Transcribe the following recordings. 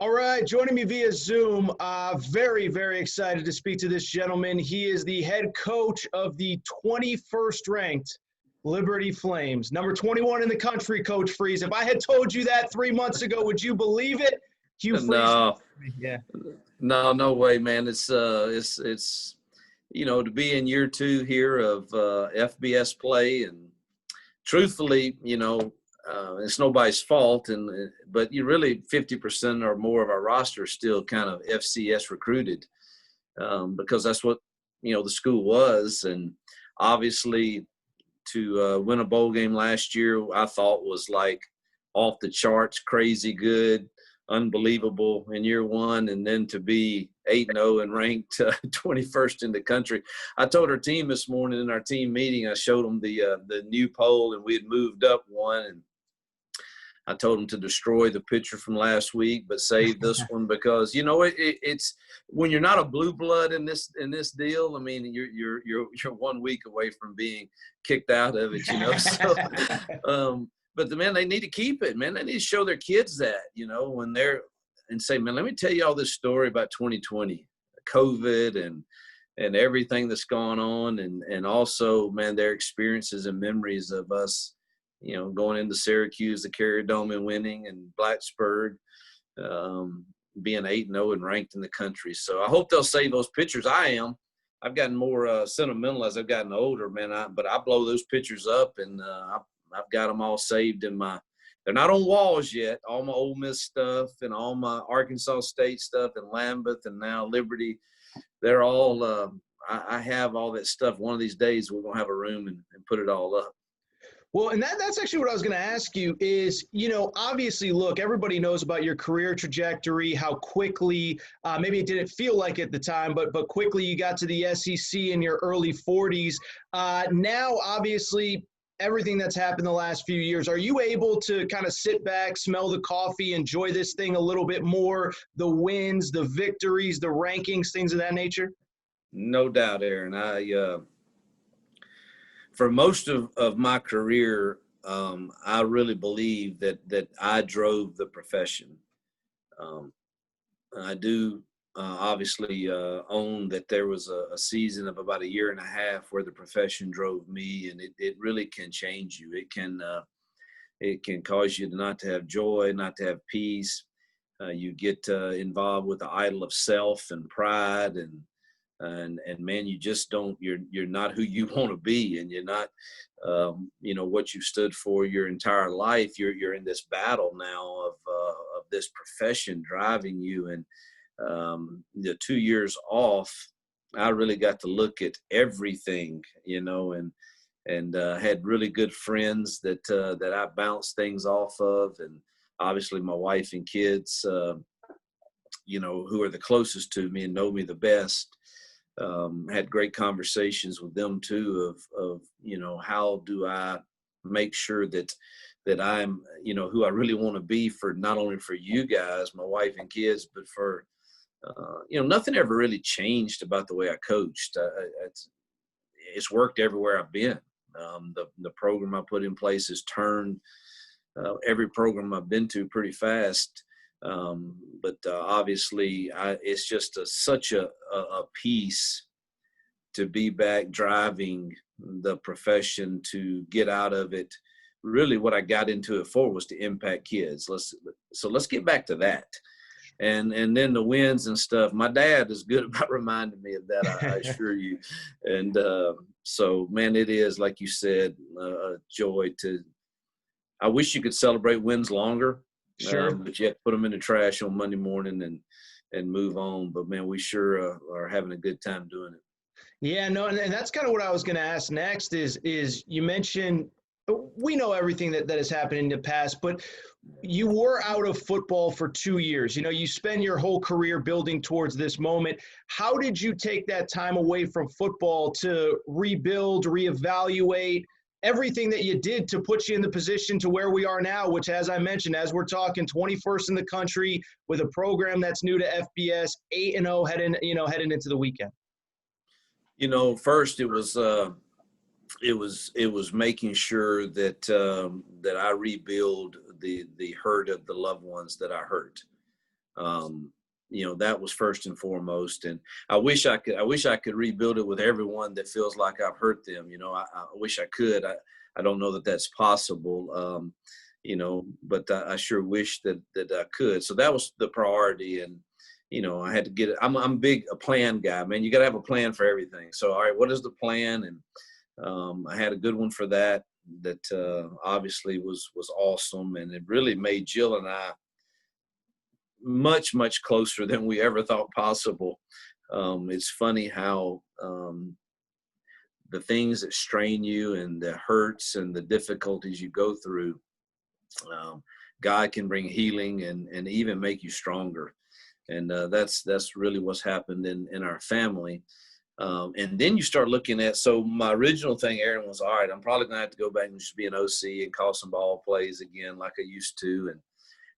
All right, joining me via Zoom, very, very excited to speak to this gentleman. He is the head coach of the 21st ranked Liberty Flames. Number 21 in the country, Coach Freeze. If I had told you that 3 months ago, would you believe it? Hugh Freeze. No, yeah. No way, man. It's to be in year 2 here of FBS play, and truthfully, it's nobody's fault, but you really 50% or more of our roster is still kind of FCS recruited, because that's what the school was. And obviously to win a bowl game last year, I thought was like off the charts, crazy good, unbelievable in year 1, and then to be 8-0 and ranked 21st in the country. I told our team this morning in our team meeting, I showed them the new poll, and we had moved up one, and I told them to destroy the picture from last week, but save this one because it's when you're not a blue blood in this deal. I mean, you're 1 week away from being kicked out of it. So, but they need to keep it, man. They need to show their kids that, when they're and say, man, let me tell you all this story about 2020, COVID and everything that's gone on. And also, man, their experiences and memories of us, going into Syracuse, the Carrier Dome and winning, and Blacksburg, being 8-0 and ranked in the country. So I hope they'll save those pictures. I've gotten more sentimental as I've gotten older, man. But I blow those pictures up, and I've got them all saved in they're not on walls yet. All my Ole Miss stuff and all my Arkansas State stuff and Lambeth and now Liberty, they're all, I have all that stuff. One of these days we're going to have a room and put it all up. Well, and that's actually what I was going to ask you is, obviously, look, everybody knows about your career trajectory, how quickly, maybe it didn't feel like at the time, but quickly you got to the SEC in your early 40s. Now, obviously, everything that's happened the last few years, are you able to kind of sit back, smell the coffee, enjoy this thing a little bit more, the wins, the victories, the rankings, things of that nature? No doubt, Aaron. For most of my career, I really believe that I drove the profession. I do obviously own that there was a season of about 1.5 years where the profession drove me, and it really can change you. It can cause you not to have joy, not to have peace. You get involved with the idol of self and pride, and man, you just don't. You're not who you want to be, and you're not what you stood for your entire life. You're in this battle now of this profession driving you, and the 2 years off, I really got to look at everything, and had really good friends that I bounced things off of, and obviously my wife and kids, who are the closest to me and know me the best. Had great conversations with them too of how do I make sure that I'm who I really want to be, for not only for you guys, my wife and kids, but for nothing ever really changed about the way I coached. It's worked everywhere I've been. The program I put in place has turned every program I've been to pretty fast. But obviously, it's just such a piece to be back driving the profession, to get out of it. Really, what I got into it for was to impact kids. Let's get back to that. And then the wins and stuff. My dad is good about reminding me of that, I assure you. And so, man, it is, like you said, a joy to – I wish you could celebrate wins longer. Sure. But you have to put them in the trash on Monday morning and move on. But, man, we sure are having a good time doing it. Yeah, no, and that's kind of what I was going to ask next is you mentioned – we know everything that has happened in the past, but you were out of football for 2 years. You spend your whole career building towards this moment. How did you take that time away from football to rebuild, reevaluate everything that you did to put you in the position to where we are now, which, as I mentioned, as we're talking, 21st in the country with a program that's new to FBS, 8-0 heading into the weekend? First it was making sure that I rebuild the hurt of the loved ones that I hurt. That was first and foremost. And I wish I could rebuild it with everyone that feels like I've hurt them. I wish I could. I don't know that that's possible. But I sure wish that I could. So that was the priority. And, I had to get it. I'm a plan guy, man. You got to have a plan for everything. So, all right, what is the plan? And I had a good one for that obviously was awesome. And it really made Jill and I much, much closer than we ever thought possible. It's funny how the things that strain you and the hurts and the difficulties you go through, God can bring healing and even make you stronger. And that's really what's happened in our family. And then you start looking at, so my original thing, Aaron, was, all right, I'm probably going to have to go back and just be an OC and call some ball plays again like I used to.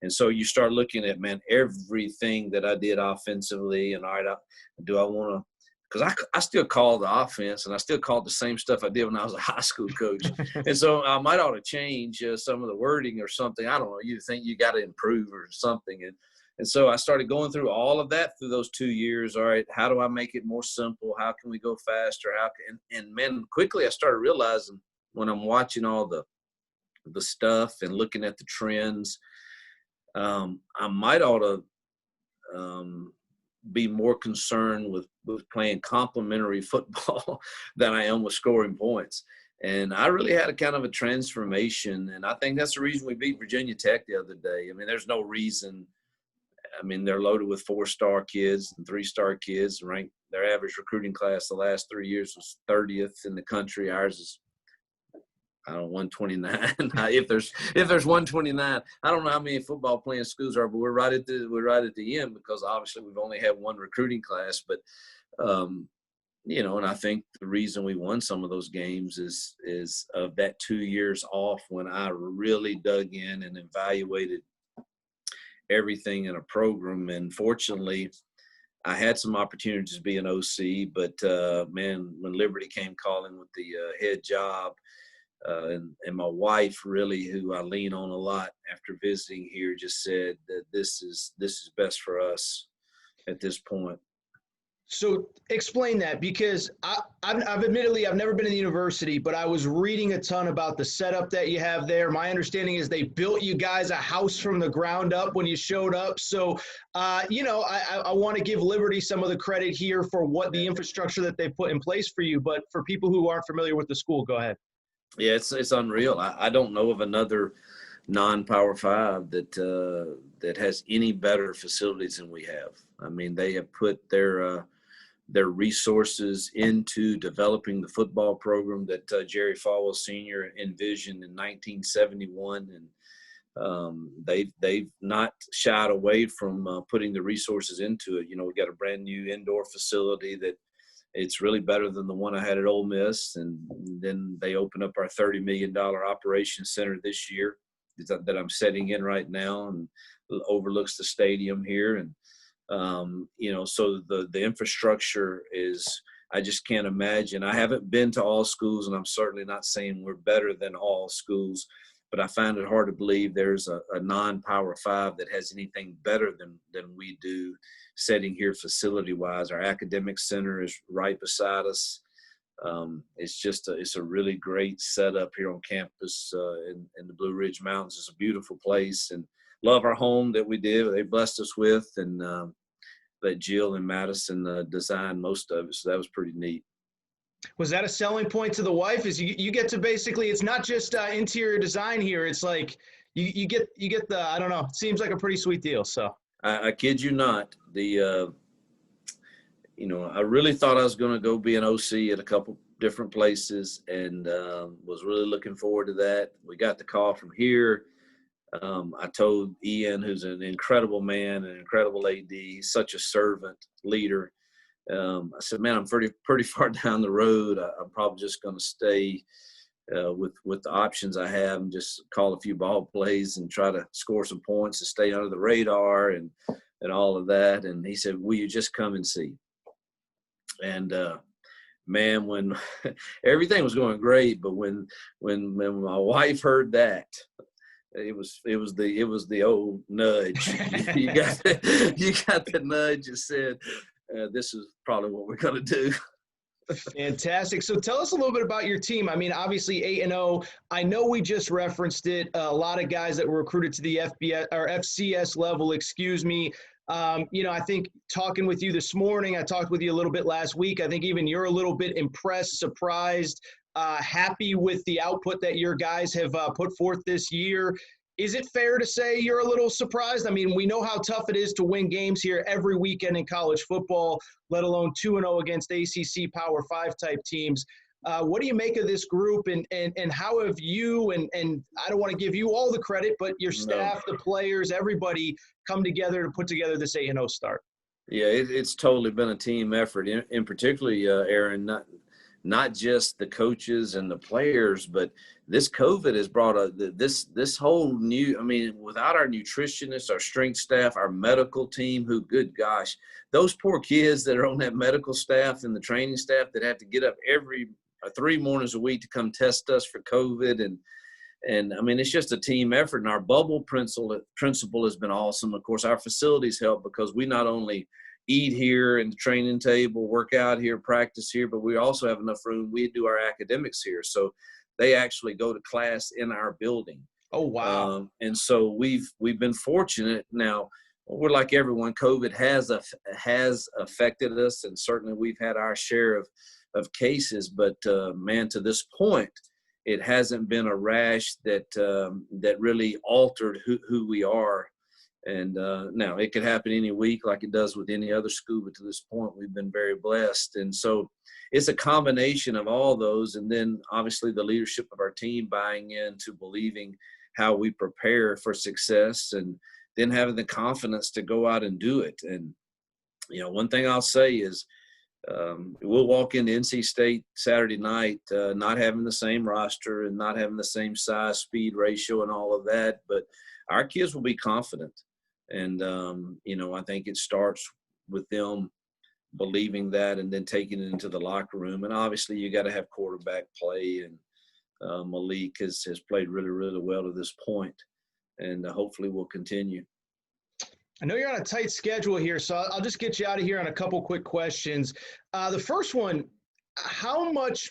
And so you start looking at, man, everything that I did offensively, and all right, do I want to, because I still call the offense, and I still called the same stuff I did when I was a high school coach. And so I might ought to change some of the wording or something. I don't know. You think you got to improve or something. And so I started going through all of that through those 2 years. All right, how do I make it more simple? How can we go faster? And man, quickly I started realizing when I'm watching all the stuff and looking at the trends, I might ought to be more concerned with playing complementary football than I am with scoring points. And I really had a kind of a transformation. And I think that's the reason we beat Virginia Tech the other day. I mean, there's no reason. I mean, they're loaded with 4-star kids and 3-star kids. Ranked their average recruiting class the last 3 years was 30th in the country. Ours is, 129. if there's 129, I don't know how many football playing schools are, but we're right at the end because obviously we've only had one recruiting class. But and I think the reason we won some of those games is of that 2 years off when I really dug in and evaluated everything in a program. And fortunately, I had some opportunities to be an OC, but man, when Liberty came calling with the head job, and my wife, really, who I lean on a lot after visiting here, just said that this is best for us at this point. So explain that, because I've admittedly, I've never been in the university, but I was reading a ton about the setup that you have there. My understanding is they built you guys a house from the ground up when you showed up. So, I want to give Liberty some of the credit here for what the infrastructure that they put in place for you. But for people who aren't familiar with the school, go ahead. Yeah, it's unreal. I don't know of another non-Power 5 that has any better facilities than we have. I mean, they have put their resources into developing the football program that Jerry Falwell Sr. envisioned in 1971, and they've not shied away from putting the resources into it. We got a brand new indoor facility that it's really better than the one I had at Ole Miss, and then they opened up our $30 million operations center this year that I'm setting in right now, and overlooks the stadium here. And so the infrastructure is, I just can't imagine. I haven't been to all schools, and I'm certainly not saying we're better than all schools, but I find it hard to believe there's a non-Power 5 that has anything better than we do setting here facility-wise. Our academic center is right beside us. It's a really great setup here on campus in the Blue Ridge Mountains. It's a beautiful place, and love our home that they blessed us with, and that Jill and Madison designed most of it. So that was pretty neat. Was that a selling point to the wife? Is you get to basically, it's not just interior design here. It's like you get the, I don't know, it seems like a pretty sweet deal. So I kid you not. I really thought I was going to go be an OC at a couple different places, and was really looking forward to that. We got the call from here. I told Ian, who's an incredible man, an incredible AD, he's such a servant leader. I said, man, I'm pretty far down the road. I'm probably just going to stay with the options I have and just call a few ball plays and try to score some points and stay under the radar and all of that. And he said, will you just come and see? And man, when everything was going great, but when my wife heard that, It was the old nudge. You got the nudge that said, this is probably what we're going to do. Fantastic. So tell us a little bit about your team. I mean, obviously 8-0. I know we just referenced it. A lot of guys that were recruited to the FBS or FCS level, excuse me. I think talking with you this morning, I talked with you a little bit last week. I think even you're a little bit impressed, surprised, happy with the output that your guys have put forth this year. Is it fair to say you're a little surprised? I mean, we know how tough it is to win games here every weekend in college football, let alone 2-0 against ACC Power 5 type teams. What do you make of this group, and how have you, and I don't want to give you all the credit, but your staff, the players, everybody come together to put together this 8-0 start? Yeah, it's totally been a team effort, in particularly, Aaron, not just the coaches and the players, but this COVID has brought this whole new, I mean, without our nutritionists, our strength staff, our medical team, who, good gosh, those poor kids that are on that medical staff and the training staff that have to get up every 3 mornings a week to come test us for COVID. And I mean, it's just a team effort. And our bubble principle has been awesome. Of course, our facilities help because we not only eat here in the training table, work out here, practice here, but we also have enough room. We do our academics here. So they actually go to class in our building. Oh, wow. And so we've been fortunate. Now, we're like everyone. COVID has affected us, and certainly we've had our share of cases. But, man, to this point, it hasn't been a rash that really altered who we are. And now it could happen any week like it does with any other school, but to this point, we've been very blessed. And so it's a combination of all those. And then obviously the leadership of our team buying into believing how we prepare for success, and then having the confidence to go out and do it. And, one thing I'll say is we'll walk into NC State Saturday night, not having the same roster and not having the same size, speed ratio and all of that, but our kids will be confident. And, I think it starts with them believing that and then taking it into the locker room. And obviously you got to have quarterback play, and Malik has played really, really well to this point, and hopefully will continue. I know you're on a tight schedule here, so I'll just get you out of here on a couple quick questions. The first one, how much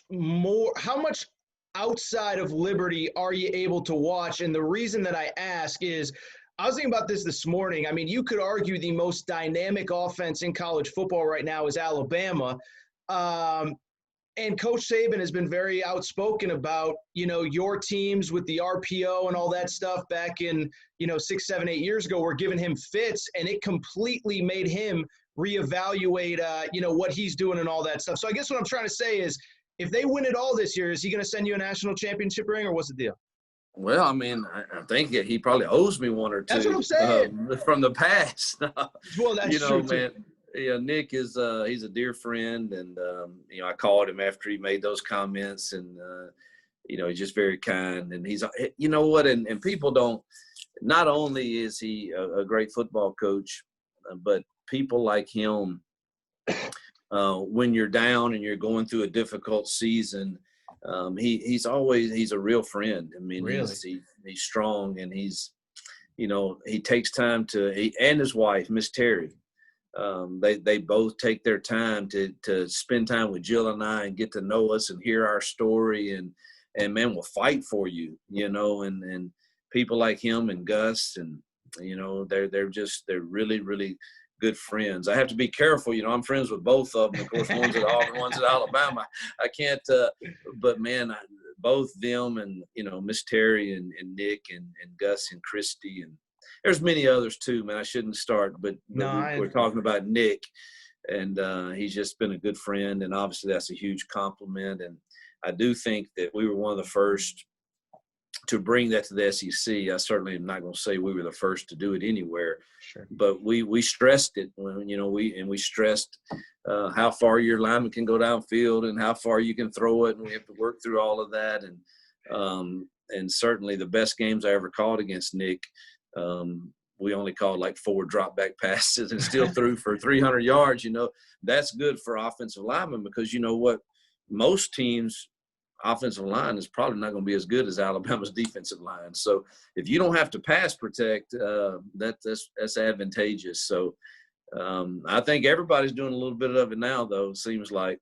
outside of Liberty are you able to watch? And the reason that I ask is I was thinking about this morning. I mean, you could argue the most dynamic offense in college football right now is Alabama. And Coach Saban has been very outspoken about, your teams with the RPO and all that stuff back in, 6, 7, 8 years ago were giving him fits, and it completely made him reevaluate, what he's doing and all that stuff. So I guess what I'm trying to say is, if they win it all this year, is he going to send you a national championship ring, or what's the deal? Well, I mean, I think he probably owes me one or two. That's what I'm saying. From the past. Well, that's true, man. Yeah, Nick is he's a dear friend, and I called him after he made those comments, and he's just very kind, and he's and people don't. Not only is he a great football coach, but people like him, when you're down and you're going through a difficult season, he's a real friend. I mean, really? he's strong, and he takes time and his wife, Miss Terry. They both take their time to spend time with Jill and I and get to know us and hear our story, and man, will fight for you, and people like him and Gus, and they're really, really good friends. I have to be careful, I'm friends with both of them. Of course, one's at Auburn, one's at Alabama. I can't, but man, both them and Miss Terry and Nick and Gus and Christy, and there's many others too, man. I shouldn't start, but we're talking about Nick, and he's just been a good friend, and obviously that's a huge compliment. And I do think that we were one of the first to bring that to the SEC. I certainly am not going to say we were the first to do it anywhere, sure, but we stressed it when we stressed how far your lineman can go downfield and how far you can throw it, and we have to work through all of that. And certainly the best games I ever called against Nick, we only called like 4 drop back passes and still threw for 300 yards. That's good for offensive linemen, because what most teams offensive line is probably not going to be as good as Alabama's defensive line. So if you don't have to pass protect, that's advantageous. So I think everybody's doing a little bit of it now, though, it seems like.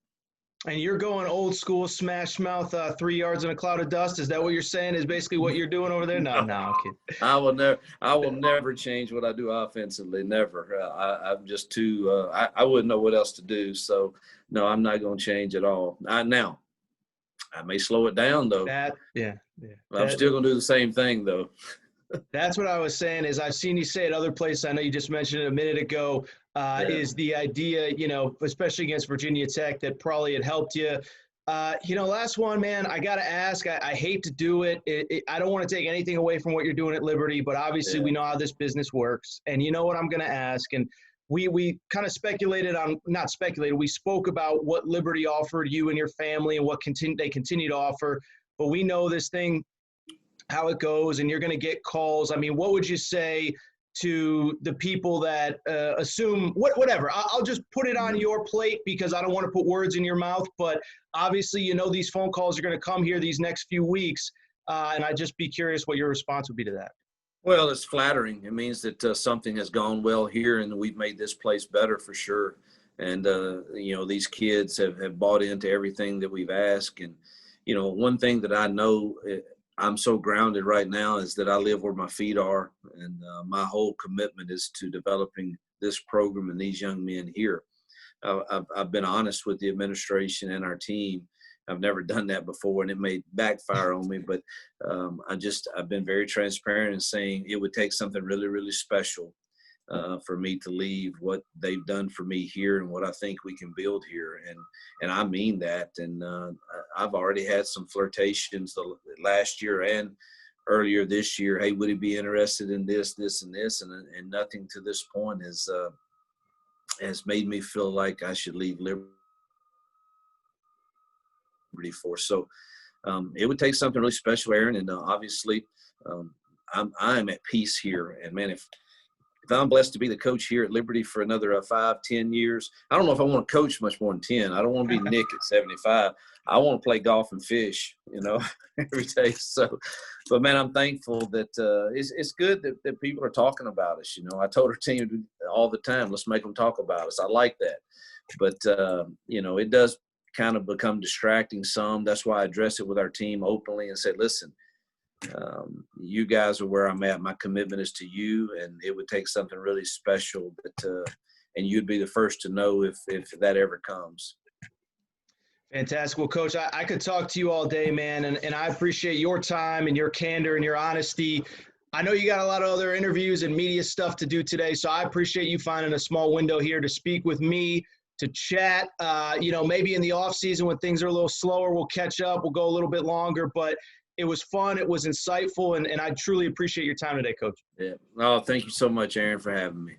And you're going old school, smash mouth, 3 yards in a cloud of dust. Is that what you're saying? Is basically what you're doing over there? No, I'm kidding. I will never change what I do offensively. Never. I'm just too. I wouldn't know what else to do. So no, I'm not going to change at all. Now, I may slow it down though. I'm still going to do the same thing though. That's what I was saying. Is I've seen you say at other places. I know you just mentioned it a minute ago. Is the idea, especially against Virginia Tech, that probably had helped you. Last one, man, I got to ask, I hate to do it. I don't want to take anything away from what you're doing at Liberty, but obviously we know how this business works. And you know what I'm going to ask? And we kind of we spoke about what Liberty offered you and your family and what they continue to offer. But we know this thing, how it goes, and you're going to get calls. I mean, what would you say to the people that assume whatever? I'll just put it on your plate because I don't want to put words in your mouth, but obviously, these phone calls are going to come here these next few weeks. And I'd just be curious what your response would be to that. Well, it's flattering. It means that something has gone well here and we've made this place better for sure. And, these kids have bought into everything that we've asked. And, one thing that I know I'm so grounded right now is that I live where my feet are. And my whole commitment is to developing this program and these young men here. I've been honest with the administration and our team. I've never done that before, and it may backfire on me. But I've been very transparent in saying it would take something really, really special for me to leave what they've done for me here and what I think we can build here. And I mean that. And I've already had some flirtations last year and earlier this year. Hey, would he be interested in this, this, and this? And nothing to this point has made me feel like I should leave Liberty for. So it would take something really special, Aaron. And obviously I'm at peace here. And man, if I'm blessed to be the coach here at Liberty for another 5-10 years, I don't know if I want to coach much more than 10. I don't want to be Nick at 75. I want to play golf and fish, every day. So, but man, I'm thankful that it's good that people are talking about us. I told our team all the time, let's make them talk about us. I like that. But, it does kind of become distracting some. That's why I address it with our team openly and say, listen, you guys are where I'm at. My commitment is to you, and it would take something really special. And you'd be the first to know if that ever comes. Fantastic. Well, Coach, I could talk to you all day, man, and I appreciate your time and your candor and your honesty. I know you got a lot of other interviews and media stuff to do today, so I appreciate you finding a small window here to speak with me, to chat. Maybe in the off season when things are a little slower, we'll catch up. We'll go a little bit longer, but it was fun. It was insightful, and I truly appreciate your time today, Coach. Yeah. Oh, thank you so much, Aaron, for having me.